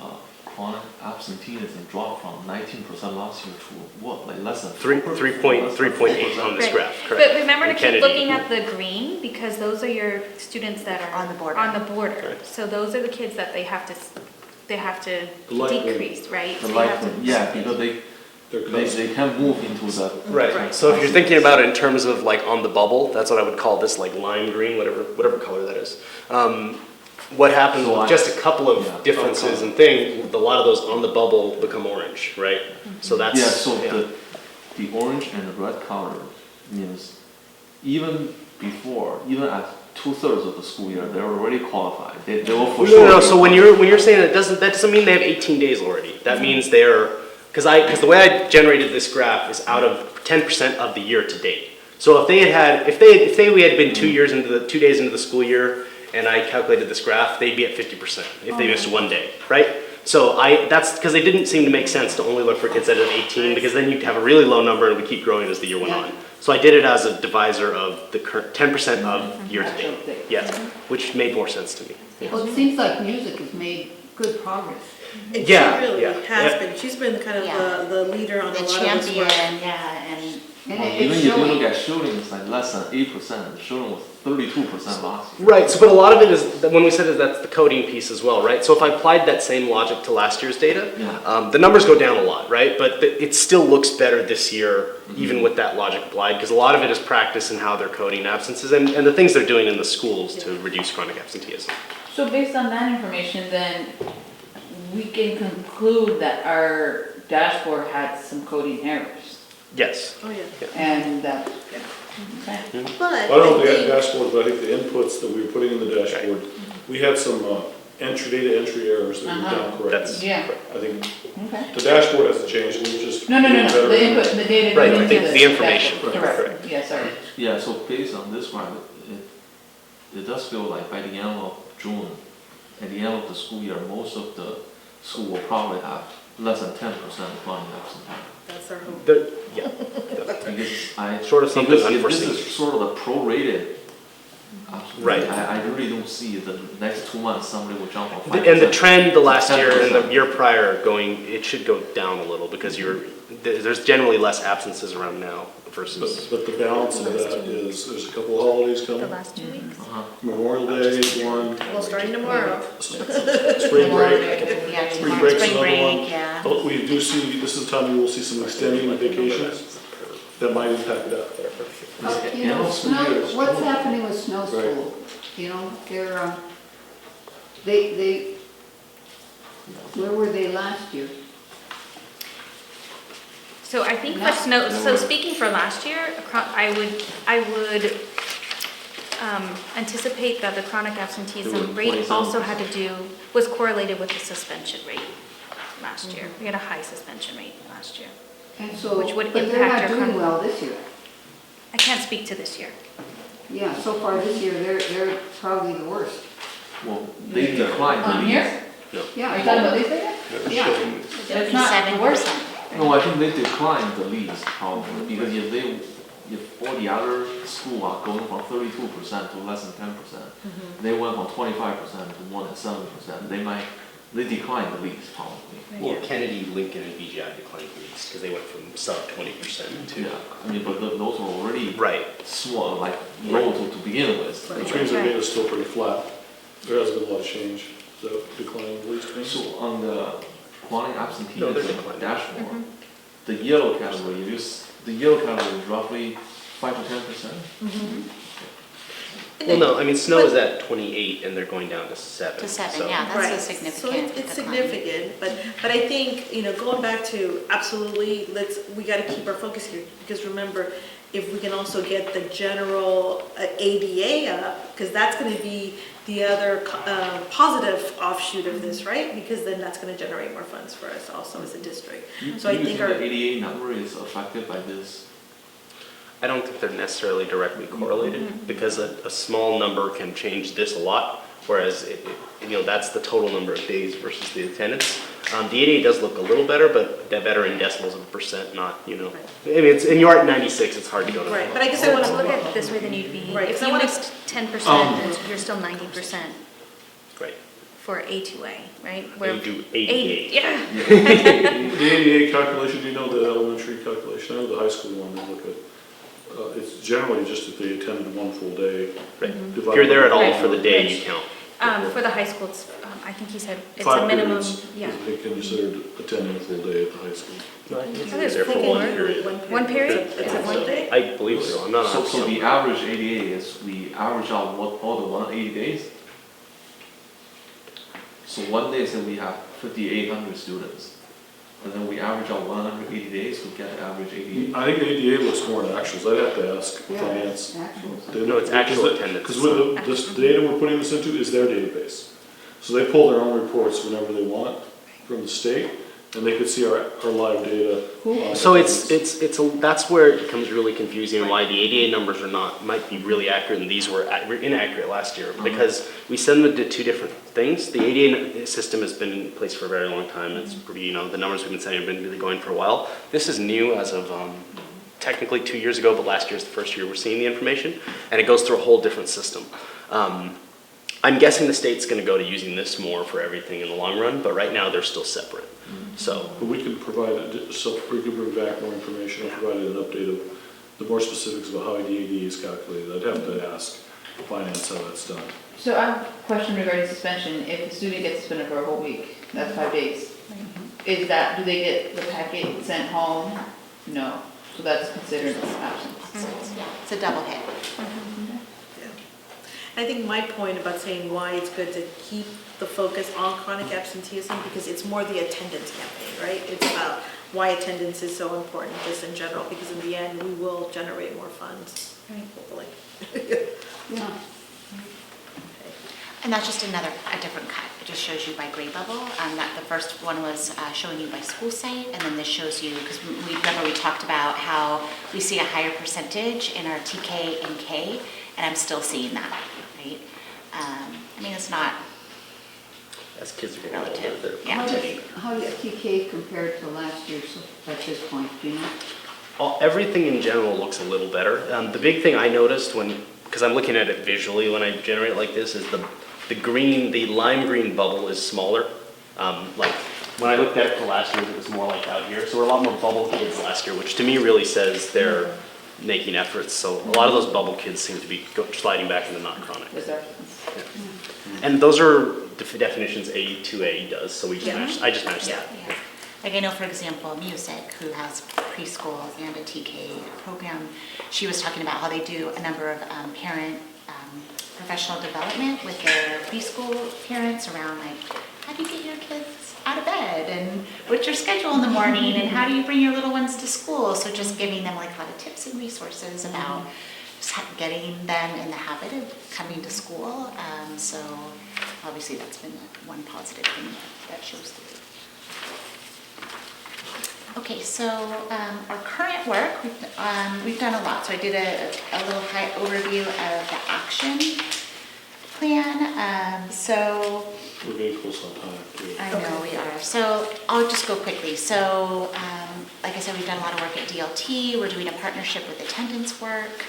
chronic absenteeism dropped from 19% last year to what, like less than 3.8 on this Right. graph, correct? But remember to And keep Kennedy. looking at the green, because those are your students that are. On the border. On the border. Right. So those are the kids that they have to The light green. decrease, right? the So you have to- yeah, because they can move into the. Right. So if you're thinking about it in terms of like on the bubble, that's what I would call this, like lime green, whatever color that is. What happens So with just a couple of yeah, differences and things, a lot of those on the bubble become orange, right? So that's. Yeah, so the orange and the red color means even at 2/3 of the school year, they're already qualified. They will for sure. No, so when you're saying that doesn't mean they have 18 days already. That means they're, because the way I generated this graph is out of 10% of the year to date. So if we had been 2 days into the school year, and I calculated this graph, they'd be at 50% if they missed 1 day, right? So that's because it didn't seem to make sense to only look for kids that are 18, because then you'd have a really low number and we keep growing as the year went on. So I did it as a divisor of the current 10% of year to date. Yes, which made more sense to me. Well, it seems like music has made good progress. And Yeah, she really yeah, has yeah. been. She's been kind of Yeah. the leader on The a lot of this champion, work. yeah, and And Even it's if you showing. look at shooting, it's like less than 8%. Shooting was 32% last year. Right, so but a lot of it is, when we said that that's the coding piece as well, right? So if I applied that same logic to last year's data, Yeah. the numbers go down a lot, right? But it still looks better this year, even with that logic applied, because a lot of it is practice in how they're coding absences and the things they're doing in the schools to reduce chronic absenteeism. So based on that information, then we can conclude that our dashboard had some coding errors. Yes. Oh, yeah. And that, Okay. But I don't know I if the think, dashboard, but I think the inputs that we were putting in the dashboard, we had some data entry errors that we found correct. That's yeah, I think okay. the dashboard hasn't changed, we were just. No, getting better the at- input, the data. Right, going I think into the information. dashboard. Correct. Correct, yeah, sorry. Yeah, so based on this graph, it does feel like by the end of June, at the end of the school year, most of the school will probably have less than 10% of chronic absenteeism. that's our hope. Yeah. Because Short of something because if unforeseen. this is sort of a prorated. Right. I really don't see the next 2 months somebody will jump on 5%. And the trend the last year and the year prior it should go down a little because there's generally less absences around now versus. But the balance of that is, there's a couple of holidays The coming, last 2 weeks. Memorial Day is one, Well, starting tomorrow. spring break, yeah, spring break's spring another one. break, yeah. But we do see, this is the time you will see some extending vacations that might impact that. You know, what's happening with snow school? You know, they're, where were they last year? So I think for snow, so speaking for last year, I would anticipate that the chronic absenteeism rate also had to do, was correlated with the suspension rate last year. We had a high suspension rate last year. And so, Which would but they're impact not your doing con- well this year. I can't speak to this year. Yeah, so far this year, they're probably the worst. Well, they declined the On least. here? Yeah, are you talking about this data? Yeah. It's not the worst. 7%. No, I think they declined the least probably, because if all the other schools are going from 32% to less than 10%, they went from 25% to more than 7%, they declined the least probably. Well, Kennedy, Lincoln, and BGI declined least because they went from sub 20% to. Yeah, I mean, but those were already Right. small, like low to begin with. Which means their data's still pretty flat. There hasn't been a lot of change, so declining at least means. So on the chronic No, they're absenteeism declining. dashboard, the yellow category, the yellow category is roughly 5 to 10%. Well, no, I mean, snow is at 28 and they're going down to 7. To 7, so- yeah, Right. that's a So significant it's decline. significant, but I think, going back to absolutely, we gotta keep our focus here, because remember, if we can also get the general ADA up, because that's gonna be the other positive offshoot of this, right? Because then that's gonna generate more funds for us also as a district. So I think the our, ADA number is affected by this. I don't think they're necessarily directly correlated because a small number can change this a lot, whereas that's the total number of days versus the attendance. The ADA does look a little better, but they're better in decimals of a percent, not, I mean, and you're at 96, it's hard to go to. right, but I guess I So to wanna look at it this way, then you'd be, Right, if so I you wanna- missed 10%, then you're still 90% Right. for A2A, right? You do 88. Yeah. The ADA calculation, do you know the elementary calculation? I know the high school one, they look at, it's generally just if they attended one full day. Right. divided If you're there at by all the for the day, Right. you count. For the high school, it's, I think he said it's a 5 minimum, periods, yeah. They can consider attending a full day at the high school. No, I think I it's think it's there for full one day. period. One period? It's a one day? I believe so, I'm not So 100%. the average ADA is we average out all the 180 days. So one day, say we have 5,800 students, and then we average out 180 days, we get the average ADA. I think the ADA looks more at actuals. I'd have to ask finance. Actuals. No, it's actual attendance. Because with this data we're putting this into is their database. So they pull their own reports whenever they want from the state, and they could see our live data. on So attendance. that's where it becomes really confusing and why the ADA numbers might be really accurate and these were inaccurate last year because we send them to two different things. The ADA system has been in place for a very long time. It's pretty, the numbers we've been sending have been really going for a while. This is new as of technically 2 years ago, but last year is the first year we're seeing the information and it goes through a whole different system. I'm guessing the state's going to go to using this more for everything in the long run, but right now they're still separate. So. But we can provide, so we can bring back more information, or provide an update of the more specifics about how the ADA is calculated. I'd have to ask finance how that's done. So I have a question regarding suspension. If a student gets suspended for a whole week, that's 5 days. Do they get the packet sent home? No. So that's considered an absence. Yeah, it's a double hit. I think my point about saying why it's good to keep the focus on chronic absenteeism, because it's more the attendance campaign, right? It's about why attendance is so important just in general, because in the end, we will generate more funds, hopefully. Yeah. And that's just a different cut. It just shows you by grade level. That the first one was showing you by school site, and then this shows you, because we talked about how we see a higher percentage in our TK and K, and I'm still seeing that, right? I mean, it's not As kids are getting older, relative. they're Yeah. How does TK compare to last year at this point, do you know? Everything in general looks a little better. The big thing I noticed because I'm looking at it visually when I generate it like this, is the lime green bubble is smaller. Like when I looked at it for last year, it was more like out here. So we're a lot more bubble kids last year, which to me really says they're making efforts. So a lot of those bubble kids seem to be sliding back into not chronic. And those are definitions A2A does, so I just matched that. Yeah. Like I know, for example, Music, who has preschool and a TK program, she was talking about how they do a number of parent professional development with their preschool parents around like, how do you get your kids out of bed and what's your schedule in the morning and how do you bring your little ones to school? So just giving them like a lot of tips and resources about just getting them in the habit of coming to school. So obviously that's been one positive thing that shows through. Okay, so our current work, we've done a lot. So I did a little high overview of the action plan. So We're getting close on time, too. I know we are. So I'll just go quickly. So like I said, we've done a lot of work at DLT. We're doing a partnership with Attendance Work.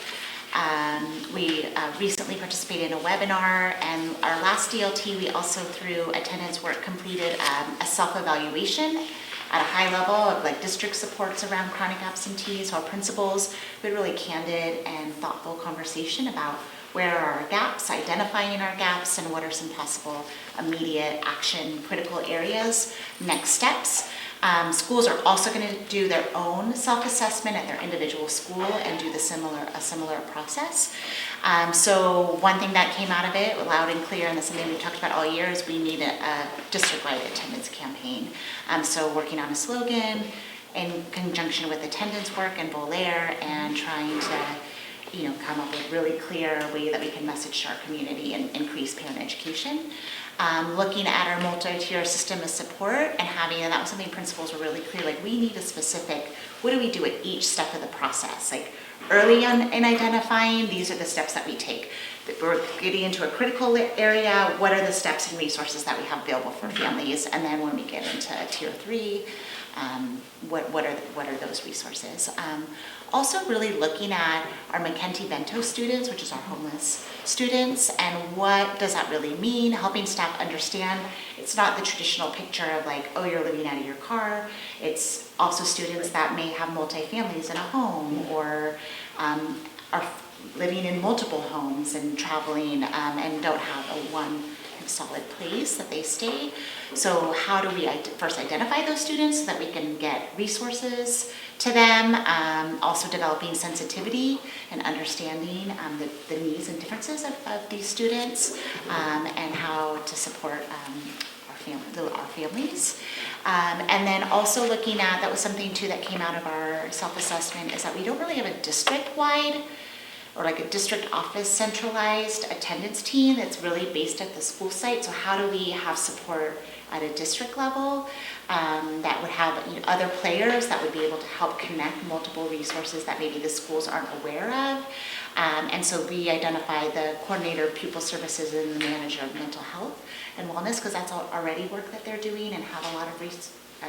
We recently participated in a webinar, and our last DLT, we also through Attendance Work completed a self-evaluation at a high level of like district supports around chronic absentees. Our principals, we had really candid and thoughtful conversation about where are our gaps, identifying our gaps, and what are some possible immediate action critical areas, next steps. Schools are also going to do their own self-assessment at their individual school and do a similar process. So one thing that came out of it, loud and clear, and that's something we've talked about all year, is we need a district-wide attendance campaign. So working on a slogan in conjunction with attendance work and Bolaire, and trying to come up with really clear way that we can message to our community and increase parent education. Looking at our multi-tier system of support and and that was something principals were really clear, like we need a specific, what do we do at each step of the process? Like early on in identifying, these are the steps that we take. If we're getting into a critical area, what are the steps and resources that we have available for families? And then when we get into tier 3, what are those resources? Also really looking at our McKenty-Bento students, which is our homeless students, and what does that really mean? Helping staff understand it's not the traditional picture of like, oh, you're living out of your car. It's also students that may have multi-families in a home, or are living in multiple homes and traveling and don't have one solid place that they stay. So how do we first identify those students so that we can get resources to them? Also developing sensitivity and understanding the needs and differences of these students, and how to support our families. And then also looking at, that was something too that came out of our self-assessment, is that we don't really have a district-wide or like a district office centralized attendance team that's really based at the school site. So how do we have support at a district level that would have other players that would be able to help connect multiple resources that maybe the schools aren't aware of? And so we identify the coordinator of pupil services and the manager of mental health and wellness, because that's already work that they're doing, and have a lot of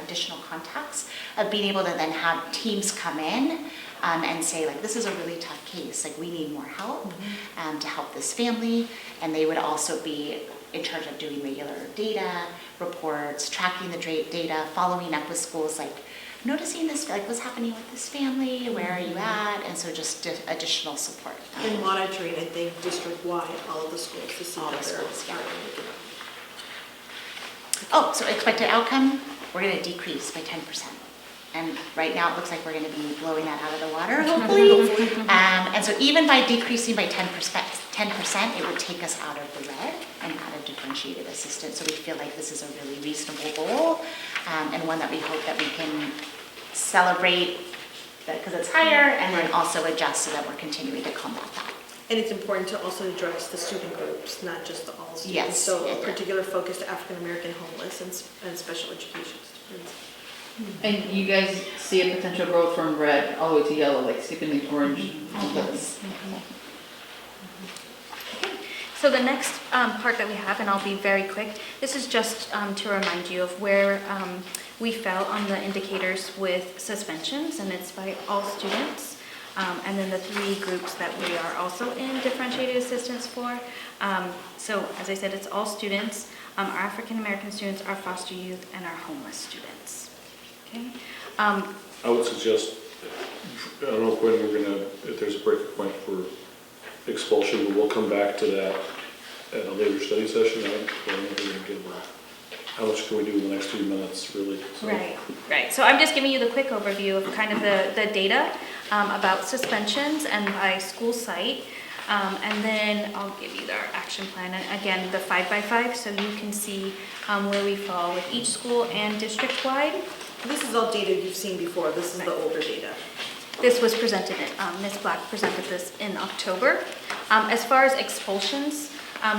additional contacts of being able to then have teams come in and say, like, this is a really tough case, like we need more help to help this family. And they would also be in charge of doing regular data reports, tracking the data, following up with schools, like noticing this, like what's happening with this family, where are you at? And so just additional support. And monitoring, I think, district-wide, all of the schools to see All the how they're schools, yeah. looking. Oh, so expected outcome, we're going to decrease by 10%. And right now it looks like we're going to be blowing that out of the water, hopefully. And so even by decreasing by 10%, it would take us out of the red and out of differentiated assistance. So we feel like this is a really reasonable goal, and one that we hope that we can celebrate because it's higher, and then also adjust so that we're continuing to combat that. And it's important to also address the student groups, not just the all students. Yes. So a particular focus to African American homeless and special education students. And you guys see a potential growth from red all the way to yellow, like skipping the orange. So the next part that we have, and I'll be very quick, this is just to remind you of where we fell on the indicators with suspensions, and it's by all students. And then the 3 groups that we are also in differentiated assistance for. So as I said, it's all students, our African American students, our foster youth, and our homeless students. Okay. I would suggest, I don't know when we're gonna, if there's a breaking point for expulsion, but we'll come back to that at a later study session. I don't know if we're gonna give how much can we do in the next 3 minutes, really? So. Right. So I'm just giving you the quick overview of kind of the data about suspensions and by school site. And then I'll give you our action plan. And again, the 5x5, so you can see where we fall with each school and district-wide. This is all data you've seen before. This is the older data. This was presented, Ms. Black presented this in October. As far as expulsions,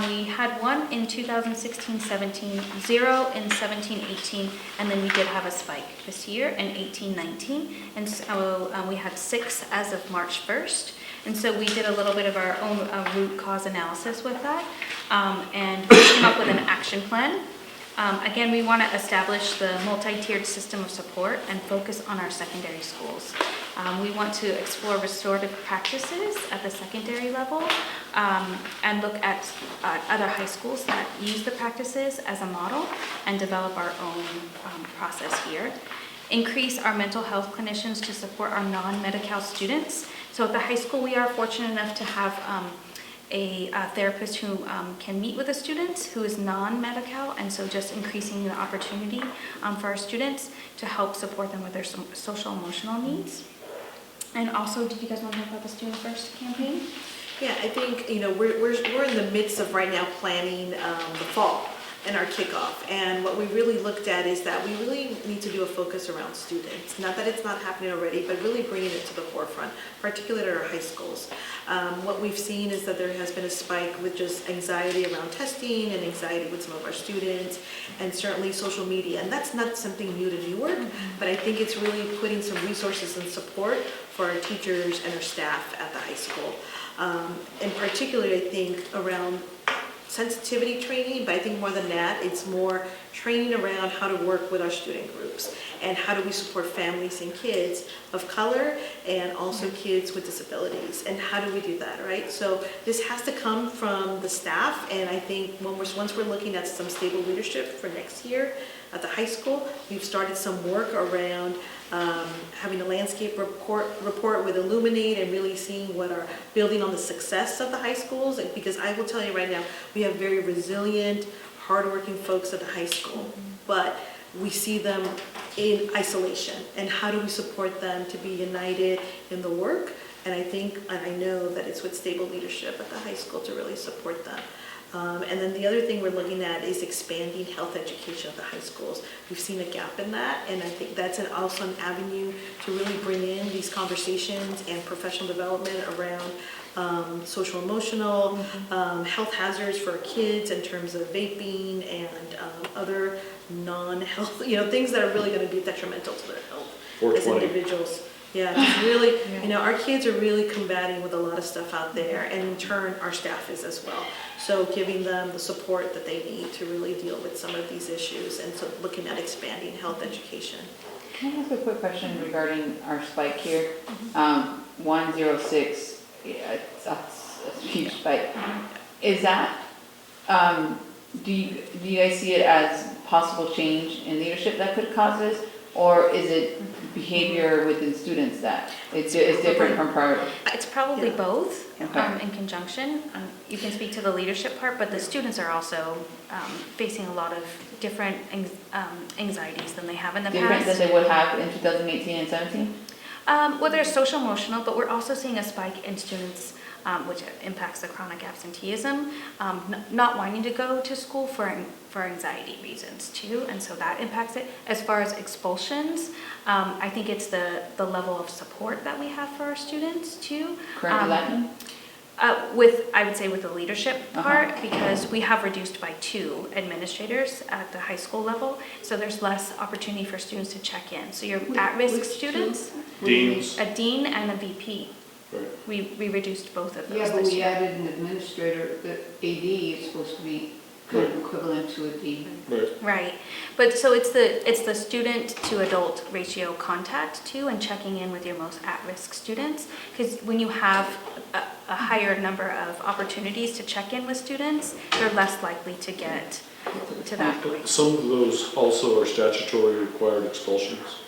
we had 1 in 2016-17, 0 in 17-18, and then we did have a spike this year in 18-19. And so we had 6 as of March 1st. And so we did a little bit of our own root cause analysis with that, and we came up with an action plan. Again, we want to establish the multi-tiered system of support and focus on our secondary schools. We want to explore restorative practices at the secondary level and look at other high schools that use the practices as a model and develop our own process here. Increase our mental health clinicians to support our non-Medi-Cal students. So at the high school, we are fortunate enough to have a therapist who can meet with the students who is non-Medi-Cal, and so just increasing the opportunity for our students to help support them with their social emotional needs. And also, did you guys want to talk about the Student First campaign? Yeah, I think, we're in the midst of right now planning the fall and our kickoff. And what we really looked at is that we really need to do a focus around students. Not that it's not happening already, but really bringing it to the forefront, particularly at our high schools. What we've seen is that there has been a spike with just anxiety around testing and anxiety with some of our students, and certainly social media. And that's not something new to Newark, but I think it's really putting some resources and support for our teachers and our staff at the high school. And particularly, I think, around sensitivity training, but I think more than that, it's more training around how to work with our student groups and how do we support families and kids of color and also kids with disabilities, and how do we do that, right? So this has to come from the staff, and I think once we're looking at some stable leadership for next year at the high school, we've started some work around having a landscape report with Illuminate and really seeing what are building on the success of the high schools, because I will tell you right now, we have very resilient, hardworking folks at the high school, but we see them in isolation, and how do we support them to be united in the work? And I think, and I know that it's with stable leadership at the high school to really support them. And then the other thing we're looking at is expanding health education at the high schools. We've seen a gap in that, and I think that's also an avenue to really bring in these conversations and professional development around social emotional, health hazards for kids in terms of vaping and other non-health, things that are really going to be detrimental to their health as individuals. Yeah, it's really, our kids are really combating with a lot of stuff out there, and in turn, our staff is as well. So giving them the support that they need to really deal with some of these issues, and so looking at expanding health education. Can I ask a quick question regarding our spike here? 106, that's a huge spike. Is that, do you guys see it as possible change in leadership that could cause this? Or is it behavior within students that it's different from prior? It's probably both, Okay. in conjunction. You can speak to the leadership part, but the students are also facing a lot of different anxieties than they have in the Different past. than they would have in 2018 and 17? Well, there's social emotional, but we're also seeing a spike in students, which impacts the chronic absenteeism, not wanting to go to school for anxiety reasons too, and so that impacts it. As far as expulsions, I think it's the level of support that we have for our students too. Currently lacking? I would say with the leadership part, because we have reduced by 2 administrators at the high school level, so there's less opportunity for students to check in. So your at-risk students, Deans. a dean and a VP. Right. We reduced both of those Yeah, but this we year. added an administrator, the AD is supposed to be kind of equivalent to a dean. Right. Right, but so it's the student to adult ratio contact too, and checking in with your most at-risk students, because when you have a higher number of opportunities to check in with students, you're less likely to get to that point. Some of those also are statutory required expulsions.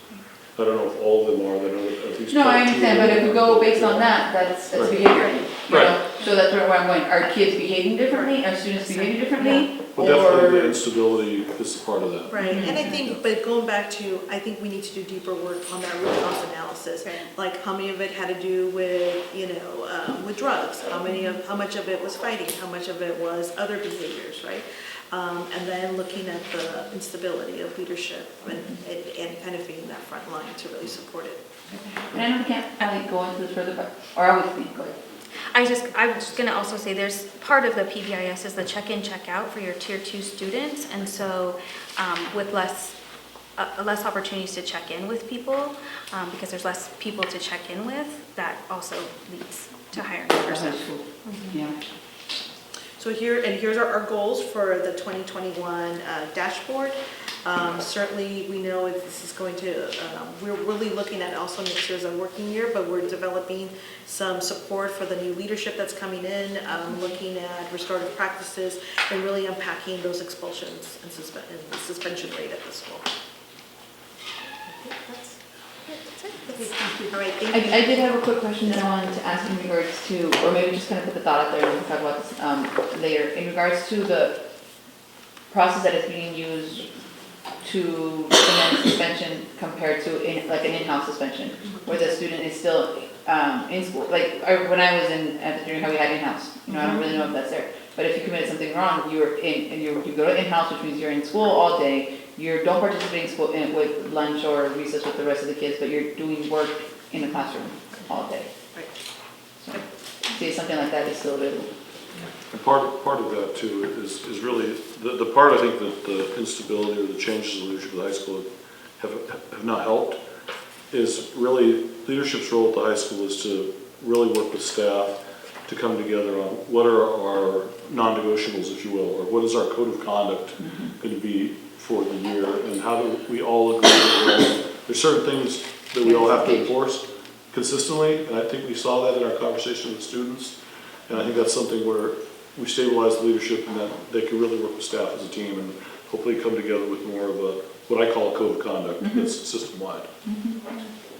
I don't know if all of them are, I know at least. No, I two understand, of but them if we are. go based on that, that's Right. behavior, you Right. know? So that's where I'm going, are kids behaving differently, are students behaving differently? Well, definitely the Or, instability is part of that. Right, and I think, but going back to, I think we need to do deeper work on that root cause analysis. Right. Like how many of it had to do with, with drugs? How much of it was fighting? How much of it was other behaviors, right? And then looking at the instability of leadership and kind of being that front line to really support it. and I know we can't probably go into this further, but, or I would speak, go ahead. I was just gonna also say, there's part of the PBIS is the check-in, check-out for your tier 2 students, and so with less opportunities to check in with people, because there's less people to check in with, that also leads to higher numbers of. Yeah. So here's our goals for the 2021 dashboard. Certainly, we know this is going to, we're really looking at also next year as a working year, but we're developing some support for the new leadership that's coming in, looking at restorative practices, and really unpacking those expulsions and the suspension rate at the school. All right, thank I you. did have a quick question that I wanted to ask in regards to, or maybe just kind of put the thought out there, and we can talk about this later. In regards to the process that is being used to implement suspension compared to like an in-house suspension, where the student is still in school. Like, when I was at the junior high, we had in-house. You know, I don't really know if that's there. But if you committed something wrong, you're in, and you go to in-house, which means you're in school all day. You don't participate in school with lunch or recess with the rest of the kids, but you're doing work in the classroom all day. Right. So, see, something like that is still available. And part of that too is really, the part I think that the instability or the changes in leadership of the high school have not helped is really leadership's role at the high school is to really work with staff to come together on what are our non-negotiables, if you will, or what is our code of conduct going to be for the year, and how do we all agree that there's certain things that we all have to enforce consistently, and I think we saw that in our conversation with students, and I think that's something where we stabilize the leadership and that they can really work with staff as a team and hopefully come together with more of a, what I call a code of conduct that's system-wide.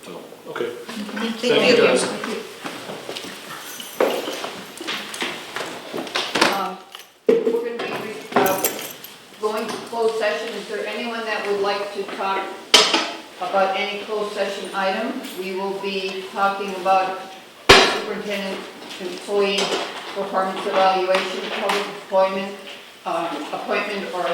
So, okay. Thank you, guys. We're going to be going to closed session. Is there anyone that would like to talk about any closed session item? We will be talking about superintendent employee performance evaluation, public appointment or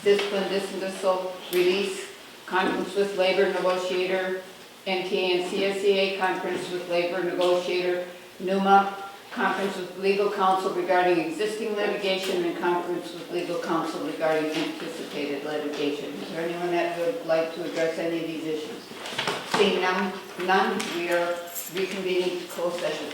discipline, dismissal, release, conference with labor negotiator, NTA and CSEA, conference with labor negotiator, NUMA, conference with legal counsel regarding existing litigation, and conference with legal counsel regarding anticipated litigation. Is there anyone that would like to address any of these issues? Seeing none, we are reconvening closed session.